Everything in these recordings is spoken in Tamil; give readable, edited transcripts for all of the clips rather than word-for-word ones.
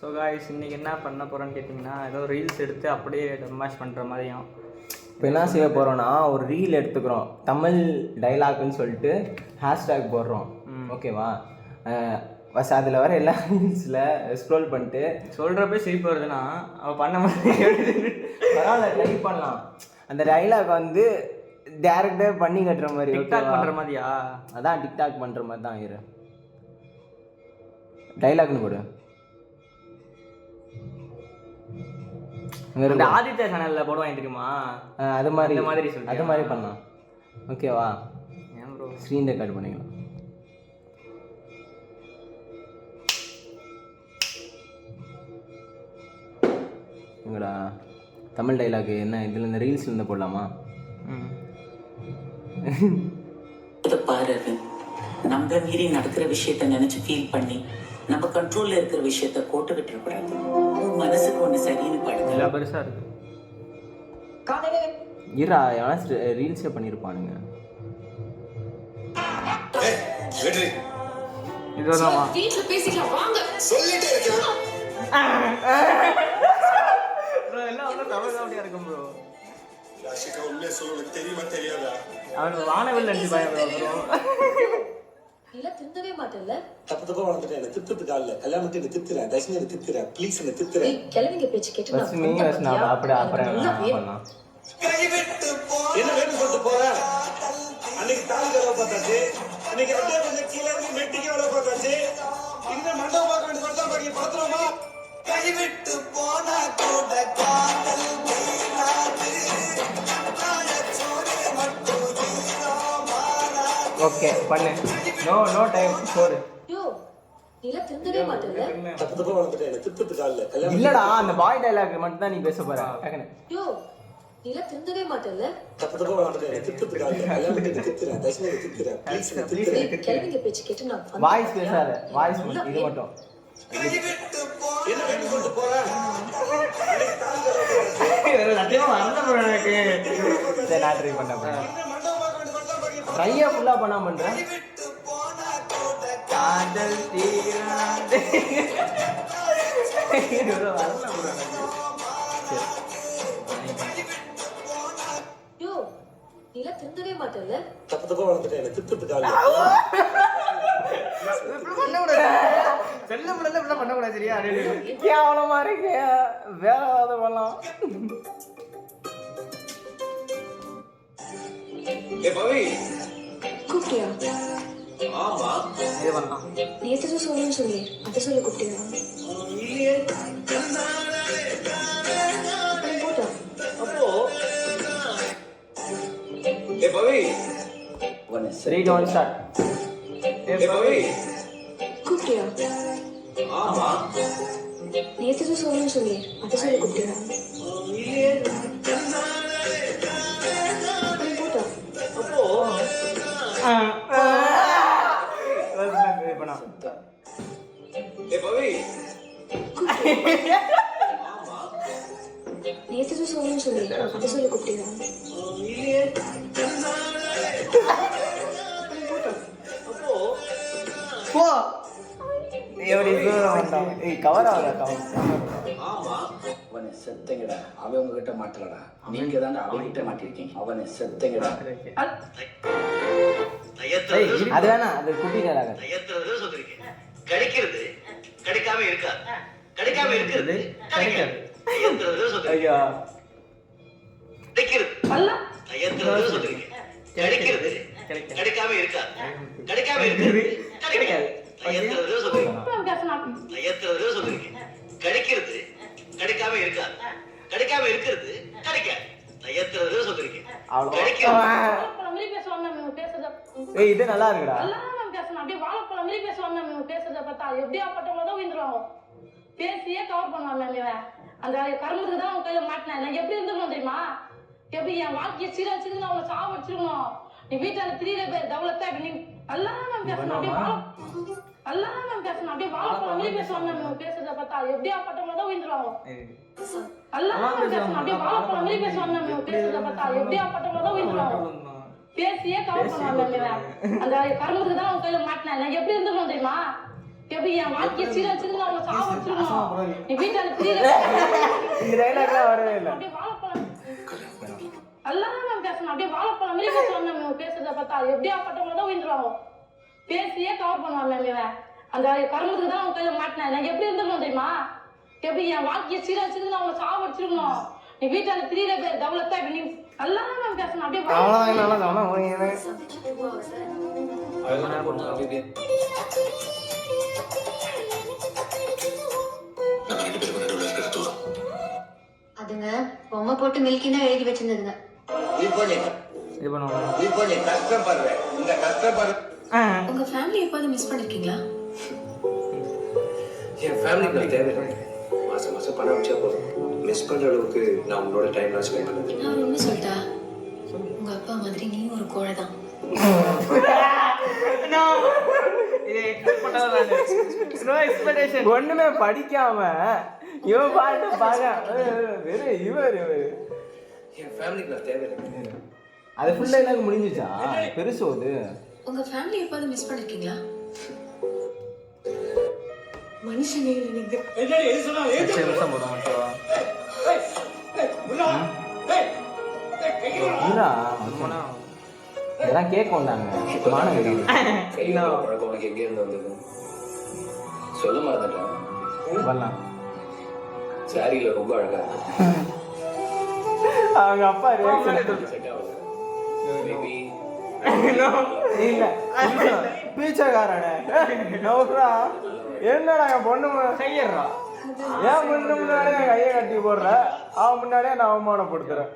ஸோ காய்ஸ் இன்றைக்கி என்ன பண்ண போகிறோன்னு கேட்டிங்கன்னா ஏதோ ரீல்ஸ் எடுத்து அப்படியே டெமாஷ் பண்ணுற மாதிரியும். இப்போ என்ன செய்ய போகிறோன்னா ஒரு ரீல் எடுத்துக்கிறோம், தமிழ் டைலாக்னு சொல்லிட்டு ஹேஷ்டேக் போடுறோம். ஓகேவா? ஃபஸ்ட் அதில் வர எல்லா ரீல்ஸில் ஸ்க்ரோல் பண்ணிட்டு சொல்கிறப்ப சிரிப்பு வருதுன்னா அவள் பண்ண மாதிரி பரவாயில்ல, ட்ரை பண்ணலாம். அந்த டைலாக் வந்து டேரெக்டாக பண்ணி கட்டுற மாதிரி, டிக்டாக் பண்ணுற மாதிரியா? அதான் டிக்டாக் பண்ணுற மாதிரி தான். இரு டைலாக்னு போடு. இந்த ஆதித்யா சேனலில் போடுவாங்க தெரியுமா? அது மாதிரி சொல்லி அது மாதிரி பண்ணலாம். ஓகேவா? ஏன் ப்ரோ ஸ்க்ரீன் ரெக்கார்ட் பண்ணிக்கலாம். எங்கடா தமிழ் டைலாக் என்ன இதில் இந்த ரீல்ஸ் இருந்து போடலாமா? பாரு, நம்ம மீறி நடக்கிற விஷயத்த நினைச்சு ஃபீல் பண்ணி நம்ம கண்ட்ரோல்ல இருக்கிற விஷயத்த கோட்டு விட்டுறக்கூடாது. உன் மனசுக்கு ஒண்ணு சரின்னு படுது. எல்லாம் பெருசா இருக்கு. இரா எவனா ரீல்ஸே பண்ணியிருப்பானுங்க. இதுதான் வீட்ல பேசிக்கலாம் வாங்க சொல்லிட்டே இருக்கேன். ப்ரோ எல்லாம் வந்து தமிழ் காமெடியா இருக்கும் ப்ரோ. ராஷிகா உண்மையை சொல்ல உனக்கு தெரியுமா தெரியாதா? அவனுக்கு வானவில் நடிச்சு பயம் ப்ரோ. இல்ல திந்தவே மாட்டேல்ல. தப்பு தப்பா வளர்ந்துட்டேன். என்ன தித்துறதுக்கு ஆள் இல்ல. கல்யாணத்தை என்ன தித்துறேன், தர்ஷினி என்ன தித்துறேன், ப்ளீஸ் என்ன தித்துறேன். ஏய் கிளவிங்க பேச்சு கேட்டு ஃபர்ஸ்ட் நீங்க நான் அப்படியே அப்புறம் பண்ணலாம். என்ன வேணும் சொல்லிட்டு போறேன். அன்னைக்கு தாலி கலவை பார்த்தாச்சு, இன்னைக்கு அப்படியே கொஞ்சம் கீழே இருந்து மெட்டிக்கு வேலை பார்த்தாச்சு. இன்னும் மண்டபம் பார்க்க வேண்டிய மட்டும் பாக்கி பார்த்துருமா? கைவிட்டு போனா கூட காதல் வீணாது. ஓகே பண்ணு. நோ நோ டைம் போடு. யோ இல்ல திந்தவே மாட்டேல்ல. தப்பு தப்பா வளர்ந்துட்டேன். என்ன தித்துறதுக்கு ஆள் இல்ல. கல்யாணம் இல்லடா அந்த பாய் டைலாக் மட்டும் தான் நீ பேச போற. டக்குனு யோ இல்ல திந்தவே மாட்டேல்ல. தப்பு தப்பா வளர்ந்துட்டேன். என்ன தித்துறதுக்கு ஆள் இல்ல. கல்யாணத்தை என்ன தித்துறேன், தர்ஷினி என்ன தித்துறேன், ப்ளீஸ் என்ன தித்துறேன். ஏய் கிளவிங்க பேச்சு கேட்டு நான் வாய்ஸ் பேசாத, வாய்ஸ் இது மட்டும். என்ன வேணும் சொல்லிட்டு போறேன். அன்னைக்கு தாலி கலவை பார்த்தாச்சு, சத்தியமா வரல ப்ரோ எனக்கு. சரி நான் ட்ரை பண்ண போறேன். இன்னும் மண்டபம் பார்க்க வேண்டிய மட்டும் பாக்கி ட்ரையா ஃபுல்லா பண்ணாம பண்றேன். காதல் தீராதே. ப்ரோ வரல ப்ரோ எனக்கு. யோ இல்ல திந்தவே மாட்டேல்ல. தப்பு தப்பா வளர்ந்துட்டேன். என்ன தித்துறதுக்கு ஆள் இல்ல. செல்ல முடியல இப்படி பண்ண கூடாது சரியா? கேவலமா இருக்கு. வேற ஏதாவது பண்ணலாம். பவி கூப்பிட்டியா? ஆமா இது பண்ணலாம். நேத்து சொல்லணும்னு சொல்லி அதை சொல்ல கூப்பிட்டியா? இல்லையே. போட்டா அப்போ பவி 3 2 1 ஸ்டார்ட். பவி கூப்பிட்டியா? ஆமா நேத்து சொல்லணும்னு சொல்லி அதை சொல்ல கூப்பிட்டியா? இல்லையே. போட்டா அப்போ இது பண்ணலாம். பவி நேத்து சொல்லணும்னு சொல்லி அதை சொல்ல கூப்பிட்டியா? இல்லையே. போ எப்படி வந்தான்? ஏய் கவர் ஆகல கவர். ஆமா அவனை செத்தங்கடா. அவன் உங்ககிட்ட மாட்டலடா, நீங்க தானே அவன்கிட்ட மாட்டிருக்கீங்க. அவனை செத்தங்கடா. அது வேணா அது குட்டி டைலாக். கிடைக்கிறது கிடைக்காம இருக்கா, கிடைக்காம இருக்கிறது கிடைக்காது. ஐயா கிடைக்கிறது கிடைக்காம இருக்கா, கிடைக்காம இருக்கிறது கிடைக்காது. கிடைக்கிறது கிடைக்காம இருக்கா, கிடைக்காம இருக்கிறது கிடைக்காது. ஏய் இது நல்லா இருக்குடா. பேசியே கவர் பண்ணுவான். அந்த கர்மத்துக்கு தான் உன் கையில மாட்டினேன். நான் எப்படி இருந்துக்கணும் தெரியுமா? எப்படி என் வாழ்க்கையை சீரழிச்சிருக்கணும், அவளை சாவடிச்சிருக்கணும். நீ வீட்டால திரியிற பேர் தவளத்தை நீ எல்லாம் நான் பேசணும். அப்படியே எல்லாம் நான் பேசணும். அப்படியே வாழைப்பழம் மாதிரி பேசுவாங்க. பேசுறத பார்த்தா எப்படியா பட்டவங்க தான் உயிர்ந்துருவாங்க. எல்லாம் நான் பேசணும். அப்படியே வாழைப்பழம் மாதிரி பேசுவாங்க. பேசுறத பார்த்தா எப்படியா பட்டவங்க தான் உயிர்ந்துருவாங்க. பேசியே கவர் பண்ணுவாங்க. அந்த கர்மத்துக்கு தான் உன் கையில மாட்டினேன். நான் எப்படி இருந்துக்கணும் தெரியுமா? எப்படி என் வாழ்க்கையை சீரழிச்சிருந்து அவங்களை சாவடிச்சிருக்கணும். நீ வீட்டால திரியல இந்த டைலாக்லாம் வரவே இல்லை. அப்படியே வாழைப்பழம் எல்லாரும் நம்ம பேசணும். அப்படியே வாழைப்பழம் மாதிரி பேசுவாங்க நம்ம பேசுறத பார்த்தா. அது எப்படியா பட்டவங்க தான் உயிர்றாங்க. பேசியே கவர் பண்ணுவாங்க மேம் இவன். அந்த கரும்புக்கு தான் அவங்க கையில மாட்டினேன். நான் எப்படி இருந்திருக்கணும் தெரியுமா? எப்படி என் வாழ்க்கையை சீரழிச்சிருந்து அவங்களை சாவடிச்சிருக்கணும். நீ வீட்டால திரியல பேர் தவளத்தா இப்படி நீ எல்லாரும் நம்ம பேசணும். அப்படியே அதுங்க பொம்மை போட்டு மில்கினா எழுதி வச்சிருந்ததுங்க. இது பண்ணுவாங்க. உங்க ஃபேமிலி எப்போது மிஸ் பண்ணிருக்கீங்களா? என் ஃபேமிலிக்கு நான் தேவை. மாசம் மாசம் பணம் வச்சா போதும். மிஸ் பண்ற அளவுக்கு நான் உங்களோட டைம் ஸ்பெண்ட் பண்ணது. நான் ஒண்ணு சொல்லிட்டா, உங்க அப்பா மாதிரி நீ ஒரு கோழை தான். ஒண்ணுமே படிக்காம இவன் பாட்டு பாக்க இவர் என் ஃபேமிலிக்கு நான் தேவை. அது ஃபுல்லா எனக்கு முடிஞ்சிச்சா? பெருசு அது. உங்க ஃபேமிலி எப்போது மிஸ் பண்ணிருக்கீங்களா? மனுஷனே நீங்க. என்னடி எது சொன்னா ஏன் 10 நிமிஷம் போதும் மட்டும். இதெல்லாம் கேட்க வந்தாங்க. பழக்கம் உனக்கு எங்கே இருந்து வந்தது? சொல்ல மறந்துட்டேன். வரலாம். சாரியில ரொம்ப அழகா அவங்க அப்பா ரியாக்ஷன் செட் ஆகல. மேபி இல்ல பீச்சக்காரனே நோக்குறா. என்னடா என் பொண்ணு கையறா. ஏன் முன்ன முன்னாடியே கையை கட்டி போடுற, அவன் முன்னாடியே நான் அவமானப்படுத்துறேன்.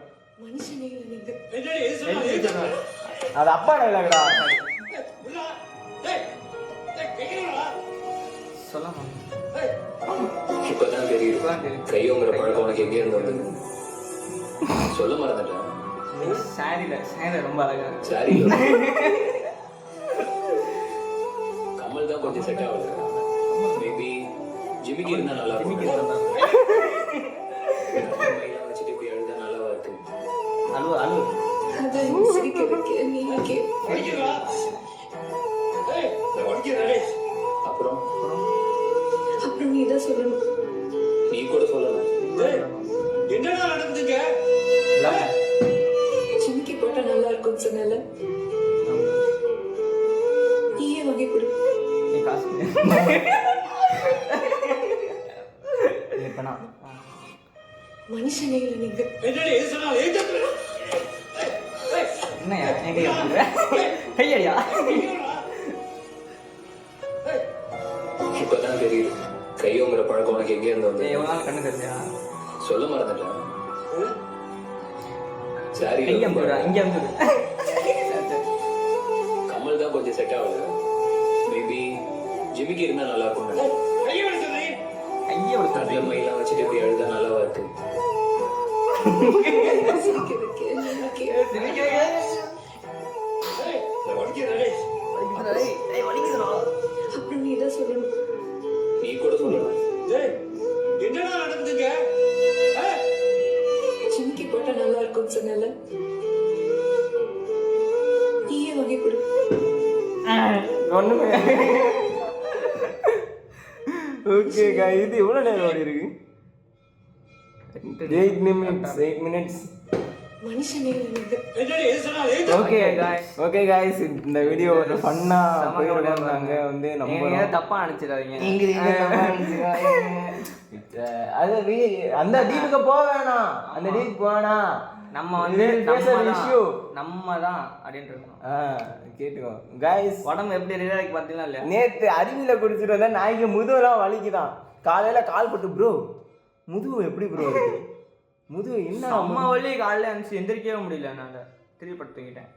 மனுஷனே நீங்க. என்னடி எது சொன்னா ஏன் சொன்னா அது அப்பா டைலாக்டா. சொல்லாமா? இப்பதான் தெரியுது கையோங்கிற பழக்கம் உனக்கு எங்கே இருந்து வந்தது? சொல்ல மறந்துட்டேன். சாரியில ரொம்ப அழகா இருக்கு. சாரியில கமல் தான் கொஞ்சம் செட் ஆகல. மேபி ஜிமிக்கி இருந்தா நல்லா இருக்கும். வச்சுட்டு இப்படி அழுதா நல்லாவா இருக்கு? அழுவு அதை சிரிக்க வைக்க நீங்க. அப்புறம் அப்புறம் நீ தான் சொல்லணும். நீ கூட சொல்லலாம். என்னடா நடக்குதுங்க? ஜிமிக்கி போட்டா நல்லா இருக்கும்னு சொன்னல, நீயே வாங்கி கொடு. நீ காசு இப்பனா மனுஷனே நீங்க. என்னடி எது சொன்னா ஏன் சொன்னா என்னையா எங்க கையடியா? இப்பதான் தெரியுது கையோங்கிற பழக்கம் உனக்கு எங்கே இருந்து வந்தது? எவ்வளவு நாள் கண்ணு தெரியா? சொல்ல மறந்துட்டேன். சாரி இங்க வந்து கமல் தான் கொஞ்சம் செட் ஆகல. மேபி ஜிமிக்கி இருந்தா நல்லா இருக்கும். கையை விடுறீ கையை ஒரு நல்ல மயிலாம் வச்சுட்டு இப்படி அழுதா நல்லாவா இருக்கு? சிரிக்க வைக்க நீங்க. அப்புறம் நீ தான் சொல்லணும். நீ கூட சொல்லலாம். என்னடா நடக்குதுங்க? ஜிமிக்கி போட்டா நல்லா இருக்கும்னு சொன்னல, நீயே வாங்கி கொடு. ஒண்ணுமே. ஓகே गाइस, இது எவ்வளவு நேரம் ஓடி இருக்கு? 8 minutes. மனுஷனே நீங்க. என்னடி எது சொன்னா ஏன் ஓகே गाइस, இந்த வீடியோ ஒரு ஃபன்னா போயிருக்காங்க வந்து நம்ம நீங்க தப்பா நினைச்சிடாதீங்க. அது அந்த டீலுக்கு போக வேணாம். அந்த டீலுக்கு போனா நம்ம வந்து நம்ம தான் அப்படின்னு இருக்கணும். கேட்டுக்கோ गाइस, உடம்பு எப்படி ரிலாக்ஸ் பார்த்தீங்களா இல்லையா? நேத்து அருவியில குடிச்சிட்டு வந்தா நாய்க்கு முதுகுலாம் வலிக்குதான். காலையில கால் பட்டு ப்ரோ முதுகு எப்படி ப்ரோ இருக்கு? முதுகு என்ன அம்மா வலி காலையில அனுப்பிச்சு எந்திரிக்கவே முடியல. நான் திருப்பி படுத்துக்கிட்டேன்.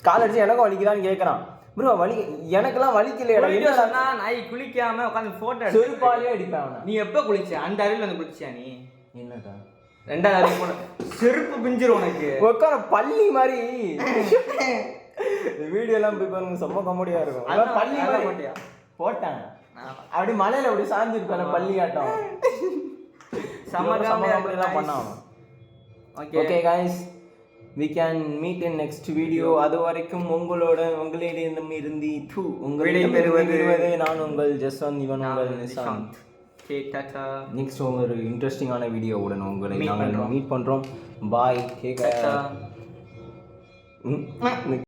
கால் அடிச்சு எனக்கும் வலிக்குதான்னு கேட்கறான். ப்ரோ வலி எனக்கெல்லாம் வலிக்கலையடா. என்ன நாய் குளிக்காம உட்காந்து போட்டோ செருப்பாலே அடிப்பான். நீ எப்ப குளிச்ச? அந்த அருவில வந்து குளிச்சியா நீ? என்னடா ரெண்டாவது அருவி போன செருப்பு பிஞ்சிரும் உனக்கு. உட்கார பள்ளி மாதிரி வீடியோ எல்லாம் போய் பாருங்க, செம்ம காமெடியா இருக்கும். அதான் பள்ளி மாதிரி போட்டியா? போட்டேன். அப்படி மலையில அப்படி சாஞ்சிருப்பேன் பள்ளி ஆட்டம். செம்ம காமெடியா பண்ணான். Okay okay guys, we can meet in next video. அது வரைக்கும் உங்களிடம் இருந்து விடைபெறுவது நான் உங்கள் ஜஸ்வந்த், இவன் உங்கள் நிஷாந்த். ஓகே டாடா. நெக்ஸ்ட் ஒரு இன்ட்ரெஸ்டிங்கான வீடியோவுடன் உங்களை நாங்கள் மீட் பண்ணுறோம். பாய். டாடா.